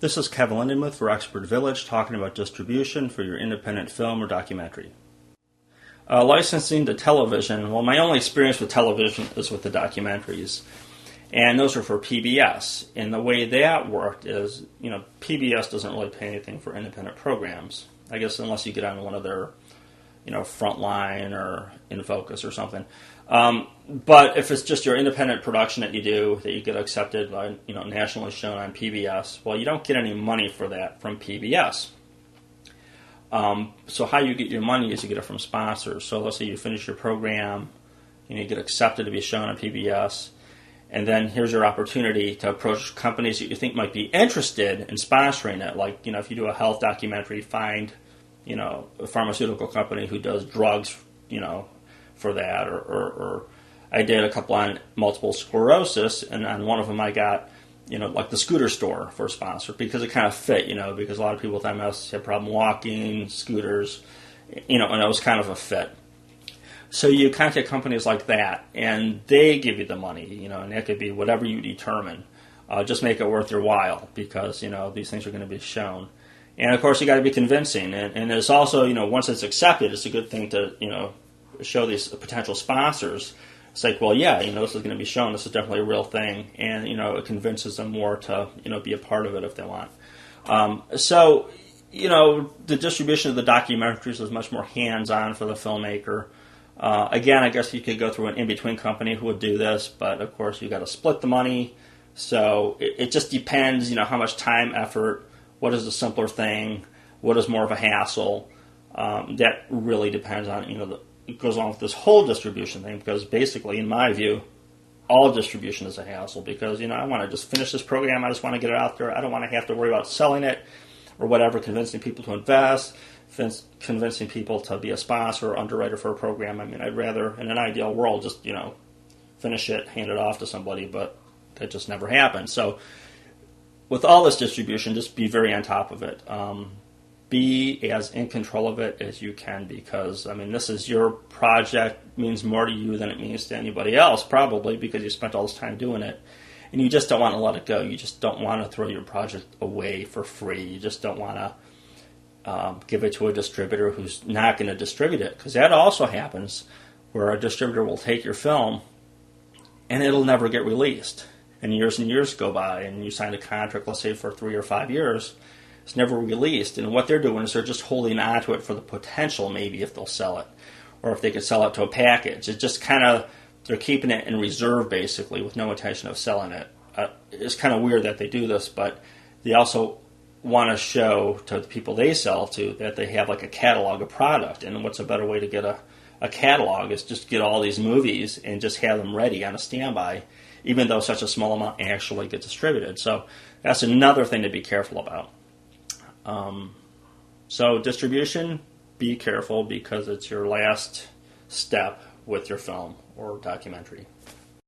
This is Kevin Lindenmuth for Expert Village talking about distribution for your independent film or documentary. Licensing to television, well, my only experience with television is with the documentaries, and those are for PBS. And the way that worked is, PBS doesn't really pay anything for independent programs, I guess, unless you get on one of their, Frontline or In Focus or something. But if it's just your independent production that you do, that you get accepted, nationally shown on PBS, well, you don't get any money for that from PBS. So how you get your money is you get it from sponsors. So let's say you finish your program, you get accepted to be shown on PBS, and then here's your opportunity to approach companies that you think might be interested in sponsoring it. Like, if you do a health documentary, find, a pharmaceutical company who does drugs, for that. Or I did a couple on multiple sclerosis, and on one of them I got, like the scooter store for a sponsor because it kind of fit, because a lot of people with MS have problem walking, scooters, and it was kind of a fit. So you contact companies like that, and they give you the money, and that could be whatever you determine. Just make it worth your while because, these things are going to be shown. And, of course, you got to be convincing. And it's also, once it's accepted, it's a good thing to, show these potential sponsors. It's like, well, yeah, this is going to be shown. This is definitely a real thing. And, it convinces them more to, be a part of it if they want. So, the distribution of the documentaries is much more hands-on for the filmmaker. Again, I guess you could go through an in-between company who would do this, but, of course, you got to split the money. So it just depends, how much time, effort, what is the simpler thing, what is more of a hassle. That really depends on, it goes on with this whole distribution thing, because basically, in my view, all distribution is a hassle because, I want to just finish this program. I just want to get it out there. I don't want to have to worry about selling it or whatever, convincing people to invest, convincing people to be a sponsor or underwriter for a program. I mean, I'd rather, in an ideal world, just, finish it, hand it off to somebody, but that just never happens. So with all this distribution, just be very on top of it. Be as in control of it as you can because, this is your project, means more to you than it means to anybody else, probably, because you spent all this time doing it. And you just don't want to let it go. You just don't want to throw your project away for free. You just don't want to give it to a distributor who's not going to distribute it, because that also happens where a distributor will take your film and it'll never get released. And years go by, and you signed a contract, let's say, for 3 or 5 years. It's never released. And what they're doing is they're just holding on to it for the potential, maybe, if they'll sell it. Or if they could sell it to a package. It's just kind of, they're keeping it in reserve, basically, with no intention of selling it. It's kind of weird that they do this, but they also want to show to the people they sell to that they have like a catalog of product. And what's a better way to get a catalog is just get all these movies and just have them ready on a standby, even though such a small amount actually gets distributed. So that's another thing to be careful about. So distribution, be careful because it's your last step with your film or documentary.